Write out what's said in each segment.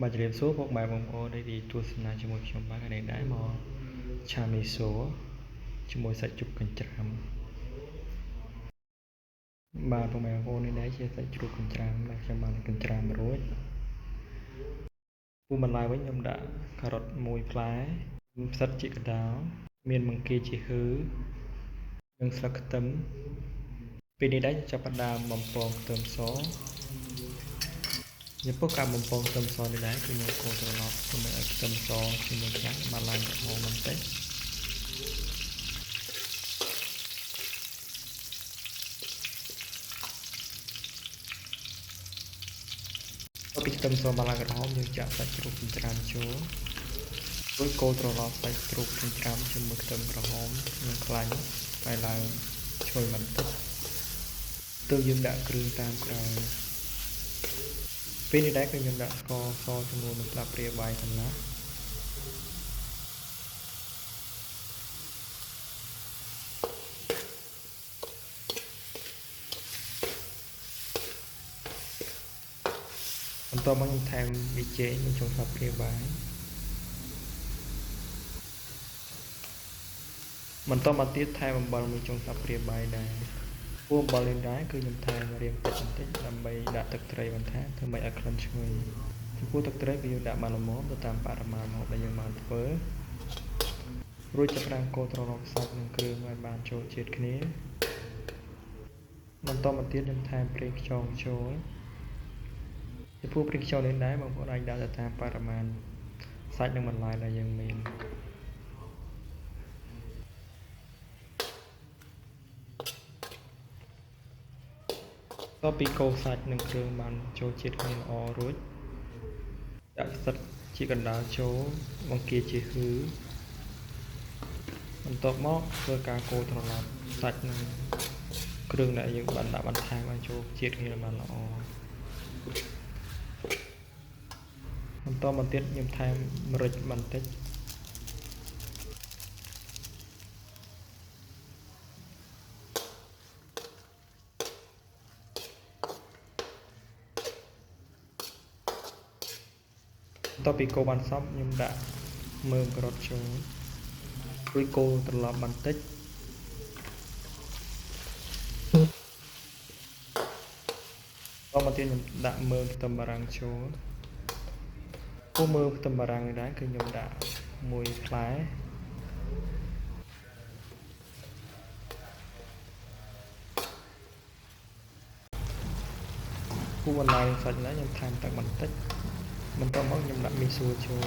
បាទជម្រាបសួរពុកម៉ែបងប្អូនដែលទស្សនាជាមួយខ្ញុំបាទថ្ងៃនេះដែរមកឆាមីសូជាមួយសាច់ជ្រូកកញ្ច្រាំបាទពុកម៉ែបងប្អូននេះដែរជាសាច់ជ្រូកកញ្ច្រាំដែលខ្ញុំបានកញ្ច្រាំរួចពុះបន្លែវិញខ្ញុំដាក់ការ៉ុត1ផ្លែផ្សិតជាកណ្ដាលមានបង្គាជាហ៊ឺនិងស្លឹកខ្ទឹមពេលនេះដែរចាប់ផ្ដើមបំពងខ្ទឹមសចំពោះការបំពងខ្ទឹមសនេះដែរគឺខ្ញុំកូរត្រឡប់ដើម្បីឲ្យខ្ទឹមសជាមួយខ្លាំងបានឡើងក្រហមបន្តិចពីខ្ទឹមសបានឡើងក្រហមយើងចាក់សាច់ជ្រូកចិញ្ច្រាំចូលរួចកូរត្រឡប់សាច់ជ្រូកចិញ្ច្រាំជាមួយខ្ទឹមក្រហមនិងខ្លាញ់ឲ្យឡើងឈ្ងុយបន្តិចទើបយើងដាក់គ្រឿងតាមក្រោយពេលនេះដែរគឺខ្ញុំដាក់ស្ករសចំនួន1ស្លាបព្រាបាយកន្លះបន្ទាប់មកខ្ញុំថែមប៊ីចេង1ចុងស្លាបព្រាបាយបន្តមកទៀតថែមអំបិល1ចុងស្លាបព្រាបាយដែរពួកអំបិលនេះដែរគឺខ្ញុំថែមរៀងតិចបន្តិចដើម្បីដាក់ទឹកត្រីបន្ថែមធ្វើឲ្យក្លិនឈ្ងុយចំពោះទឹកត្រីគឺយើងដាក់បានល្មមទៅតាមបរិមាណម្ហូបដែលយើងបានធ្វើរួចចាប់ផ្ដើមកូរត្រឡប់សាច់និងគ្រឿងឲ្យបានចូលជាតិគ្នាបន្តមកទៀតខ្ញុំថែមប្រេងខ្យងចូលចំពោះប្រេងខ្យងនេះដែរបងប្អូនអាចដាក់ទៅតាមបរិមាណសាច់និងបន្លែដែលយើងមានតពីកូរសាច់និងគ្រឿងបានចូលជាតិគ្នាល្អរួចដាក់ផ្សិតជាកណ្ដាលចូលបង្គាជាហ៊ឺបន្ទាប់មកធ្វើការកូរត្រឡប់សាច់និងគ្រឿងដែលយើងបានដាក់បន្ថែមឲ្យចូលជាតិគ្នាបានល្អបន្តមកទៀតខ្ញុំថែមម្រេចបន្តិចបន្ទាប់ពីកូរបានសព្វខ្ញុំដាក់មើមការ៉ុតចូលរួចកូរត្រឡប់បន្តិចបន្តមកទៀតខ្ញុំដាក់មើមខ្ទឹមបារាំងចូលពួកមើមខ្ទឹមបារាំងនេះដែរគឺខ្ញុំដាក់1ផ្លែពួកបន្លែសាច់នេះខ្ញុំថែមទឹកបន្តិចបន្តមកខ្ញុំដាក់មីសួរចូល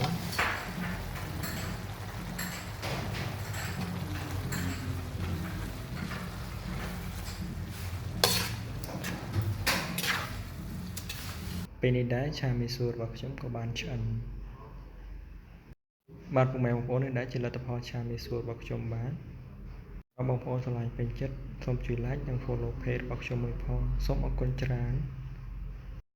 ពេលនេះដែរឆាមីសួររបស់ខ្ញុំក៏បានឆ្អិនបាទពុកម៉ែបងប្អូននេះដែរជាលទ្ធផលឆាមីសួររបស់ខ្ញុំបាទបងប្អូនឆ្លាញ់ពេញចិត្តសូមជួយ like និង follow page របស់ខ្ញុំមួយផងសូមអរគុណច្រើន